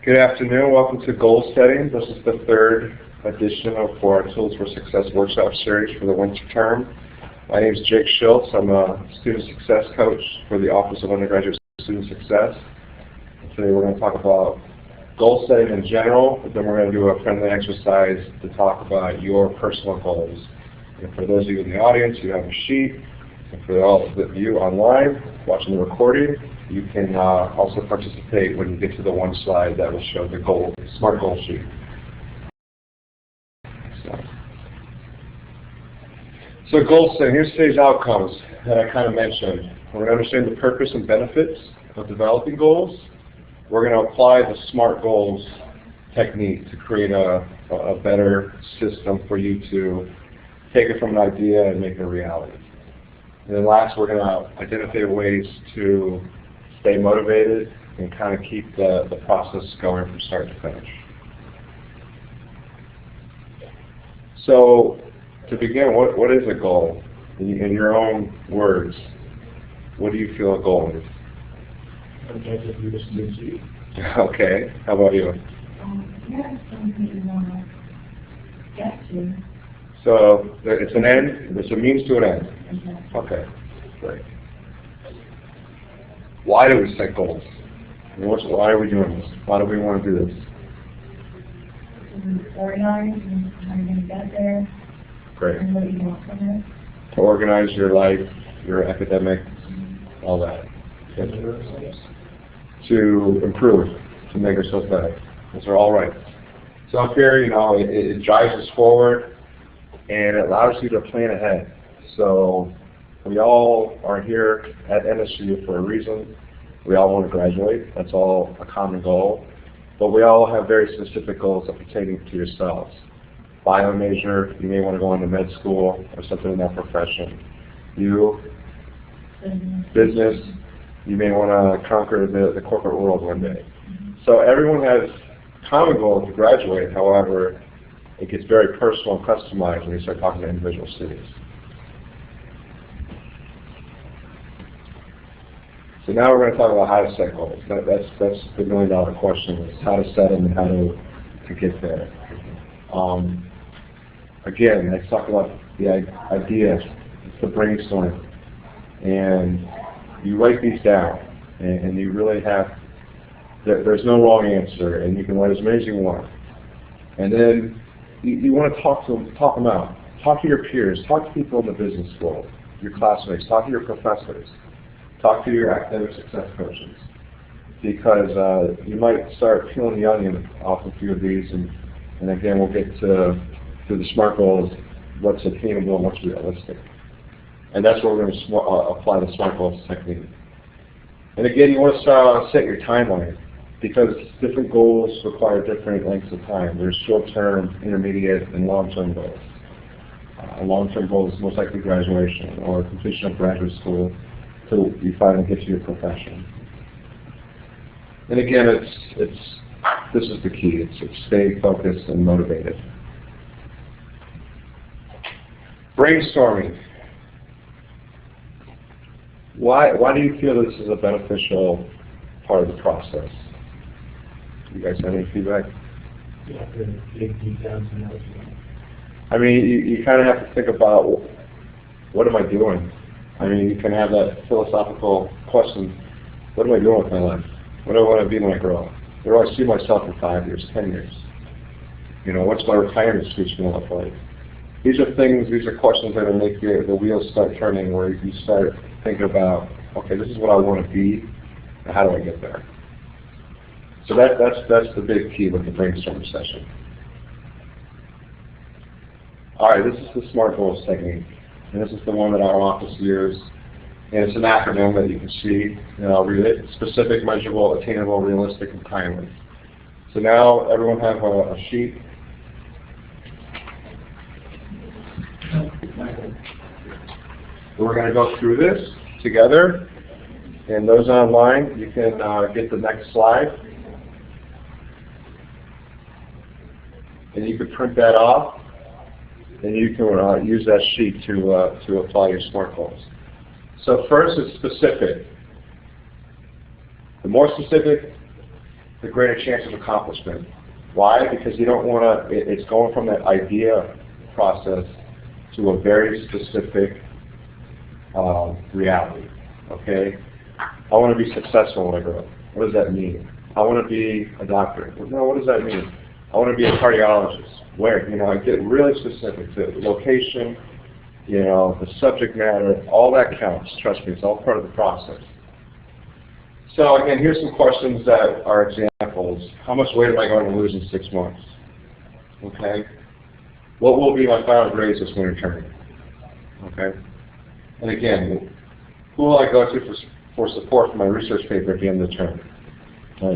Good afternoon. Welcome to Goal Setting. This is the third edition for our Tools for Success workshop series for the winter term. My name is Jake Schultz. I'm a student success coach for the Office of Undergraduate Student Success. Today we're going to talk about goal setting in general, but then we're going to do a friendly exercise to talk about your personal goals. And for those of you in the audience, you have a sheet. And for all of you online watching the recording, you can also participate when you get to the one slide that will show the SMART goal sheet. So goal setting, here's today's outcomes that I kind of mentioned. We're going to understand the purpose and benefits of developing goals. We're going to apply the SMART goals technique to create a better system for you to take it from an idea and make it a reality. And then last, we're going to identify ways to stay motivated and kind of keep the process going from start to finish. So, to begin, what is a goal? In your own words, what do you feel a goal is? Objective you just need to. Okay, how about you? Yeah, something you want to get to. So, it's an end, it's a means to an end. Okay, great. Why do we set goals? Why are we doing this? Why do we want to do this? Organize and how you're going to get there. Great. And what you want from it. To organize your life, your academic, all that. To improve, to make ourselves better. Those are all right. So up here, it drives us forward and it allows you to plan ahead. So we all are here at MSU for a reason. We all want to graduate. That's all a common goal. But we all have very specific goals that pertain to yourselves. Bio major, you may want to go into med school or something in that profession. You, business, you may want to conquer the corporate world one day. So everyone has common goals to graduate. However, it gets very personal and customized when you start talking to individual students. So now we're going to talk about how to set goals. That's the million-dollar question: is how to set them and how to get there. Again, let's talk about the ideas. It's the brainstorm, and you write these down, and you really have. There's no wrong answer, and you can write as many as you want. And then you want to talk them out. Talk to your peers. Talk to people in the business world, your classmates. Talk to your professors. Talk to your academic success coaches, because you might start peeling the onion off a few of these, and again we'll get to the SMART goals, what's attainable and what's realistic. And that's where we're going to apply the SMART goals technique. And again, you want to set your timeline, because different goals require different lengths of time. There's short-term, intermediate, and long-term goals. A long-term goal is most likely graduation or completion of graduate school till you finally get to your profession. And again, this is the key. It's stay focused and motivated. Brainstorming. Why do you feel this is a beneficial part of the process? You guys have any feedback? You have to dig deep down to know. I mean, you kind of have to think about, what am I doing? I mean, you can have that philosophical question, what am I doing with my life? What do I want to be when I grow up? Where do I see myself in 5 years, 10 years? What's my retirement speech going to look like? These are questions that will make the wheels start turning, where you start thinking about, okay, this is what I want to be, and how do I get there? So that's the big key with the brainstorm session. All right, this is the SMART goals technique. And this is the one that our office uses. And it's an acronym that you can see, and I'll read it. Specific, measurable, attainable, realistic, and timely. So now everyone have a sheet. We're going to go through this together. And those online, you can get the next slide. And you can print that off. And you can use that sheet to apply your SMART goals. So first, it's specific. The more specific the greater chance of accomplishment. Why? Because you don't want to, it's going from that idea process to a very specific reality, okay? I want to be successful when I grow up. What does that mean? I want to be a doctor. No, what does that mean? I want to be a cardiologist. Where? You know, I get really specific. The location, you know, the subject matter, all that counts. Trust me, it's all part of the process. So again, here's some questions that are examples. How much weight am I going to lose in 6 months? Okay. What will be my final grades this winter term? Okay. And again, who will I go to for support for my research paper at the end of the term?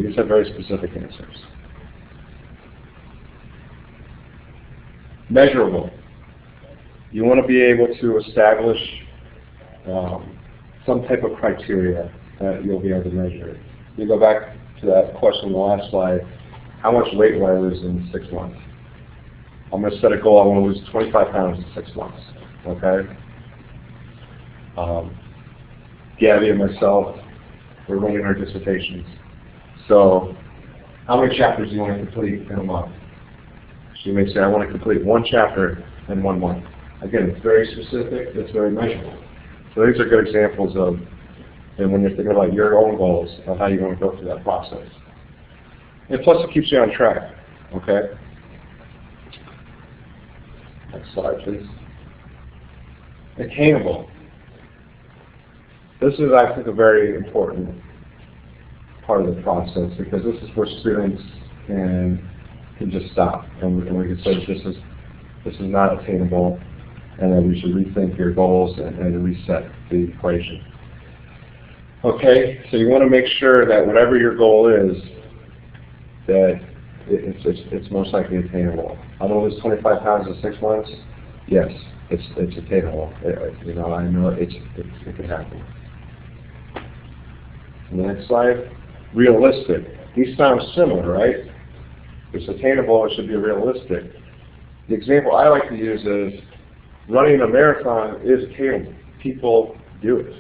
These have very specific answers. Measurable. You want to be able to establish some type of criteria that you'll be able to measure. You go back to that question on the last slide, how much weight will I lose in 6 months? I'm going to set a goal, I want to lose 25 pounds in 6 months, okay? Gabby and myself, we're running our dissertations. So, how many chapters do you want to complete in a month? She may say, I want to complete 1 chapter in 1 month. Again, it's very specific, it's very measurable. So these are good examples of, and when you're thinking about your own goals, of how you want to go through that process. And plus it keeps you on track, okay? Next slide, please. Attainable. This is, I think, a very important part of the process because this is where students can just stop and we can say this is not attainable and then we should rethink your goals and reset the equation. Okay, so you want to make sure that whatever your goal is, that it's most likely attainable. I want to lose 25 pounds in 6 months. Yes, it's attainable. You know, I know it can happen. And the next slide, realistic. These sound similar, right? It's attainable. It should be realistic. The example I like to use is running a marathon is attainable. People do it.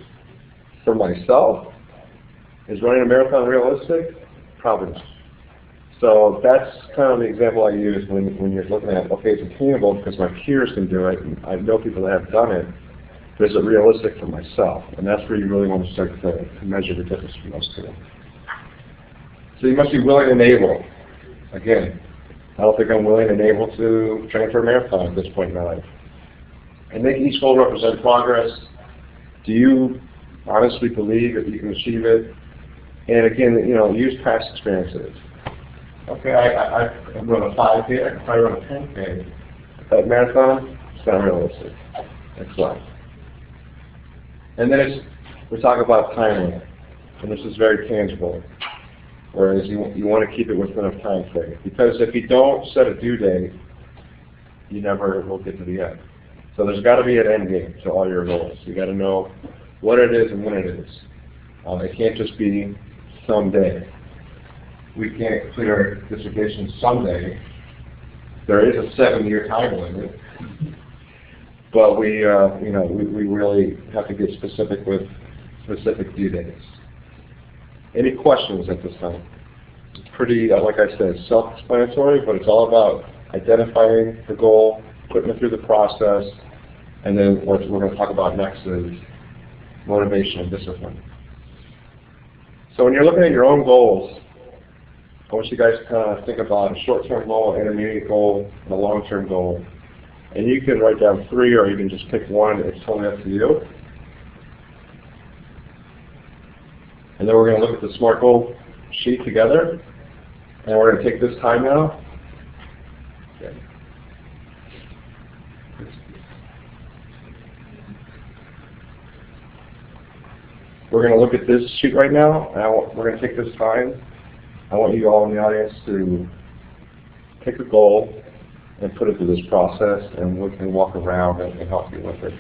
For myself, is running a marathon realistic? Probably not. So that's kind of the example I use when you're looking at, okay, it's attainable because my peers can do it, and I know people that have done it, but is it realistic for myself? And that's where you really want to start to measure the difference from those two. So you must be willing and able. Again, I don't think I'm willing and able to train for a marathon at this point in my life. And make each goal represent progress. Do you honestly believe that you can achieve it? And again, you know, use past experiences. Okay, I run a 5K, if I run a 10K, that marathon, it's not realistic. Next slide. And then we're talking about time limit, and this is very tangible. Whereas you want to keep it within a time frame. Because if you don't set a due date, you never will get to the end. So there's got to be an end game to all your goals. You got to know what it is and when it is. It can't just be someday. We can't complete our dissertation someday. There is a 7-year time limit, but we really have to get specific with specific due dates. Any questions at this time? It's pretty, like I said, self-explanatory, but it's all about identifying the goal, putting it through the process, and then what we're going to talk about next is motivation and discipline. So when you're looking at your own goals, I want you guys to kind of think about a short-term goal, an intermediate goal, and a long-term goal. And you can write down 3 or you can just pick one. It's totally up to you. And then we're going to look at the SMART goal sheet together. And we're going to take this time now. Okay. We're going to look at this sheet right now. And we're going to take this time. I want you all in the audience to pick a goal and put it through this process, and we can walk around and help you with it.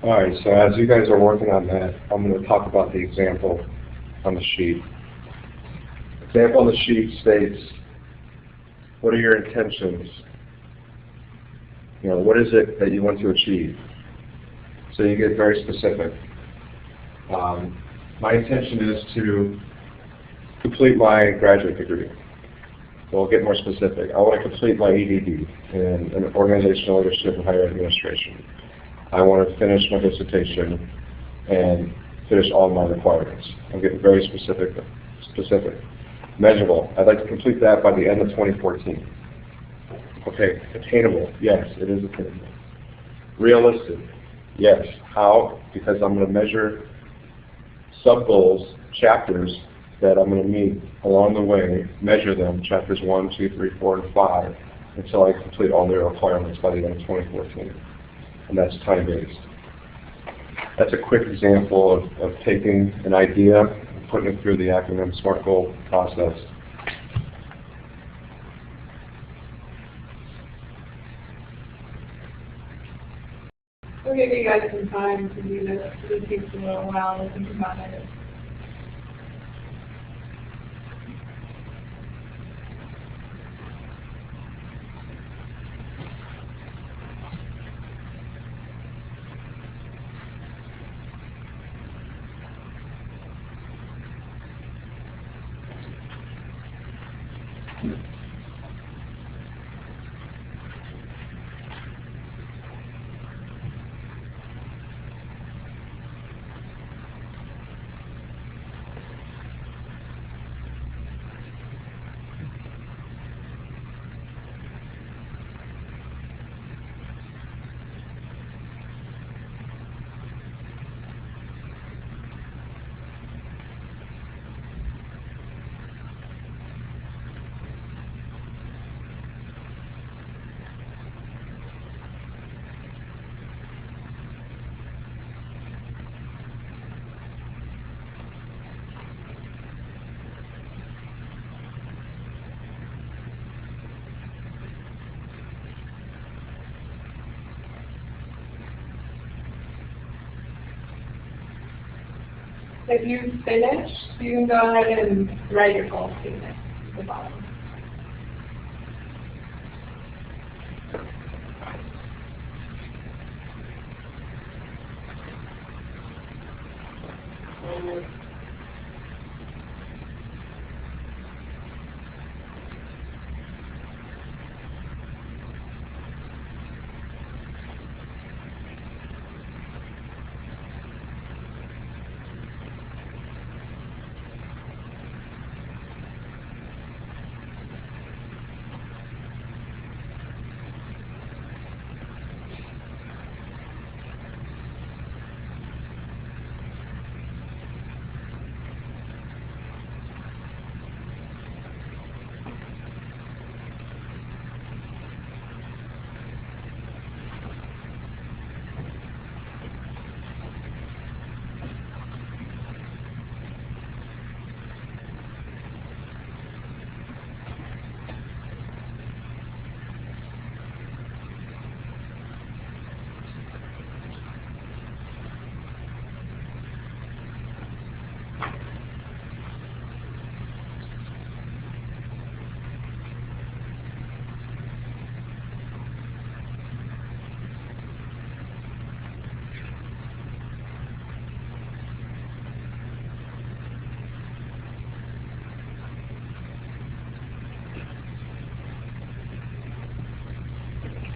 All right, so as you guys are working on that, I'm going to talk about the example on the sheet. Example on the sheet states, what are your intentions? You know, what is it that you want to achieve? So you get very specific. My intention is to complete my graduate degree. We'll get more specific. I want to complete my EDD in Organizational Leadership and Higher Administration. I want to finish my dissertation and finish all my requirements. I'm getting very specific. Measurable. I'd like to complete that by the end of 2014. Okay, attainable. Yes, it is attainable. Realistic. Yes. How? Because I'm going to measure sub-goals, chapters that I'm going to meet along the way, measure them, chapters 1, 2, 3, 4, and 5, until I complete all their requirements by the end of 2014. And that's time-based. That's a quick example of taking an idea and putting it through the acronym SMART goal process. We'll give you guys some time to do this. It takes a little while to think about it. If you've finished, you can go ahead and write your goal statement at the bottom.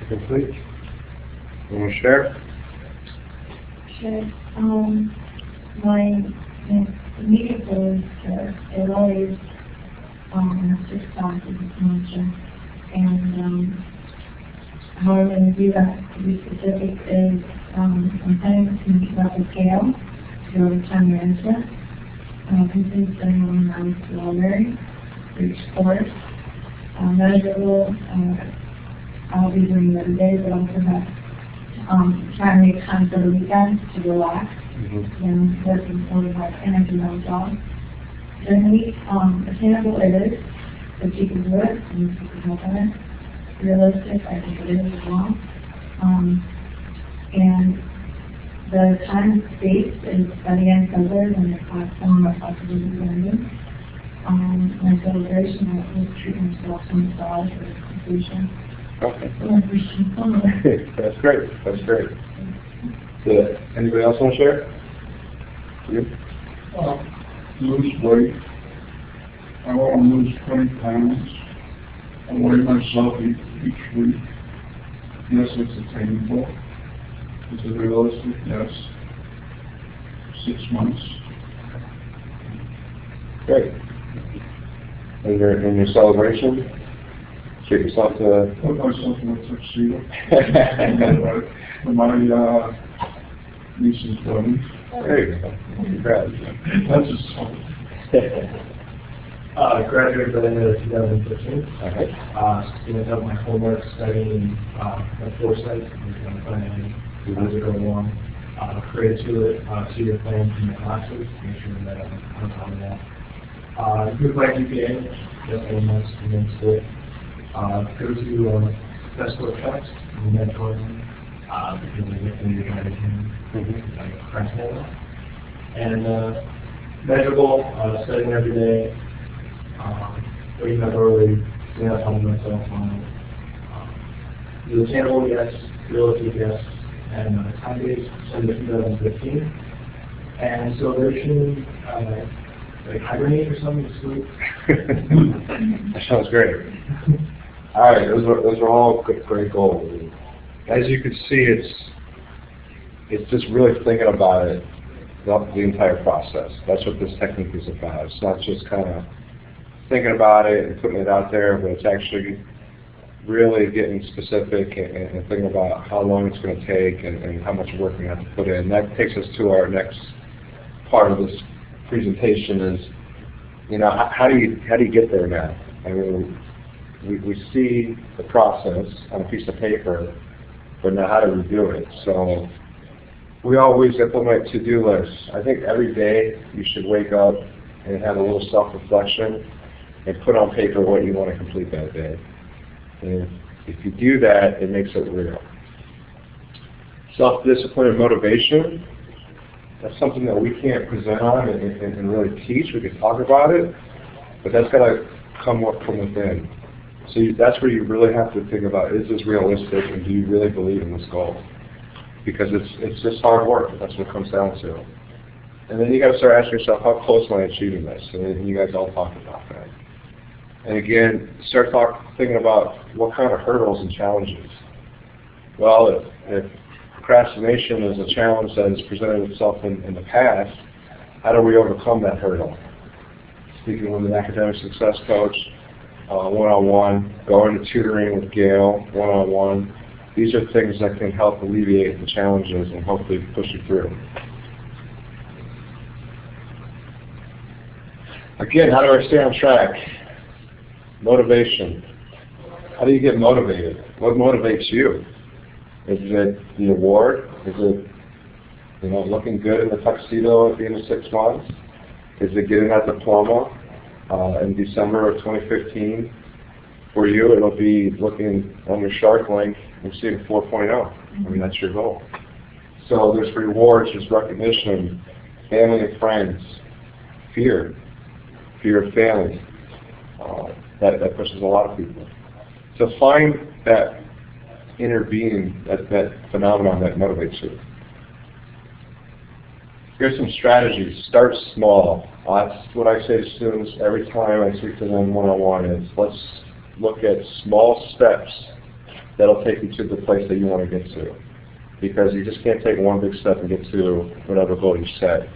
Complete. You want to share? Sure. My immediate goal is to evaluate master's classes in semester. And how I'm going to do that, to be specific, is I'm planning to make up a scale to go to time management. Complete studying on the library for each course. Measurable, I'll be doing it every day, but also have try to make time for the weekend to relax and working really hard energy on the job. Certainly, attainable it is, if you can do it, and if you can help on it. Realistic, I think it is as well. And the time and space is studying further than the platform or possibly learning. My celebration, I will treat myself to massage for the completion. Okay. That's great. That's great. So, anybody else want to share? You? Lose weight. I want to lose 20 pounds. I weigh myself each week. Yes, it's attainable. Is it realistic? Yes. 6 months. Great. In your celebration, treat yourself to... Put myself in a tuxedo. For my niece's wedding. There you go. Congrats. That's a song. Graduated by the end of 2015. Okay. Finished up my homework, studying my foresight, and planning as we go along. Create a two-year plan for my classes, make sure that I'm on top of that. Good my GPA, just 1 month into it. Go to best work test, and mentoring, because I get to the guidance like crash more. And measurable, studying every day, waking up early, seeing out helping myself on the attainable, yes, realistic, yes, and time-based, December 2015. And celebration, like hibernate or something to sleep. That sounds great. All right, those are all great goals. As you can see, it's just really thinking about it, the entire process. That's what this technique is about. It's not just kind of thinking about it and putting it out there, but it's actually really getting specific and thinking about how long it's going to take and how much work we have to put in. That takes us to our next part of this presentation is, how do you get there now? I mean, we see the process on a piece of paper, but now how do we do it? So we always implement to-do lists. I think every day you should wake up and have a little self-reflection and put on paper what you want to complete that day. And if you do that, it makes it real. Self-discipline and motivation, that's something that we can't present on and really teach. We can talk about it, but that's got to come up from within. So that's where you really have to think about, is this realistic and do you really believe in this goal? Because it's just hard work. That's what it comes down to. And then you got to start asking yourself, how close am I achieving this? And you guys all talked about that. And again, start thinking about what kind of hurdles and challenges. Well, if procrastination is a challenge that has presented itself in the past, how do we overcome that hurdle? Speaking with an academic success coach, one-on-one, going to tutoring with Gail, one-on-one. These are things that can help alleviate the challenges and hopefully push you through. Again, how do I stay on track? Motivation. How do you get motivated? What motivates you? Is it the award? Is it looking good in the tuxedo at the end of 6 months? Is it getting that diploma in December of 2015? For you, it'll be looking on your Shark Link and seeing 4.0. I mean, that's your goal. So there's rewards, there's recognition, family and friends, fear of failing. That pushes a lot of people. So find that inner being, that phenomenon that motivates you. Here's some strategies. Start small. That's what I say to students every time I speak to them one-on-one is, let's look at small steps that'll take you to the place that you want to get to. Because you just can't take one big step and get to whatever goal you set.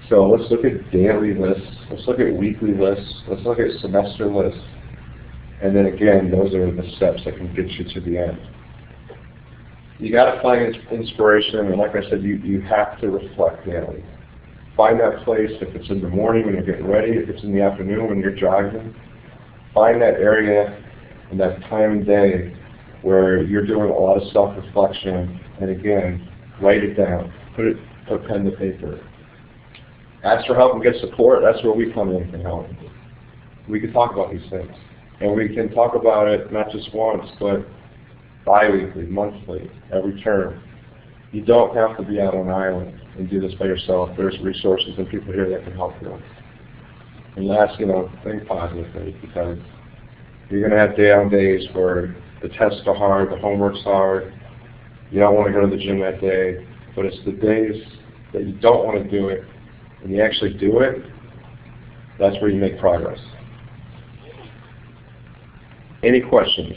So let's look at daily lists, let's look at weekly lists, let's look at semester lists. And then again, those are the steps that can get you to the end. You got to find inspiration, and like I said, you have to reflect daily. Find that place, if it's in the morning when you're getting ready, if it's in the afternoon when you're driving. Find that area and that time and day where you're doing a lot of self-reflection, and again, write it down. Put pen to paper. Ask for help and get support. That's where we come in and can help. We can talk about these things. And we can talk about it not just once, but bi-weekly, monthly, every term. You don't have to be out on an island and do this by yourself. There's resources and people here that can help you. And last, think positively, because you're going to have down days where the tests are hard, the homework's hard, you don't want to go to the gym that day, but it's the days that you don't want to do it and you actually do it, that's where you make progress. Any questions?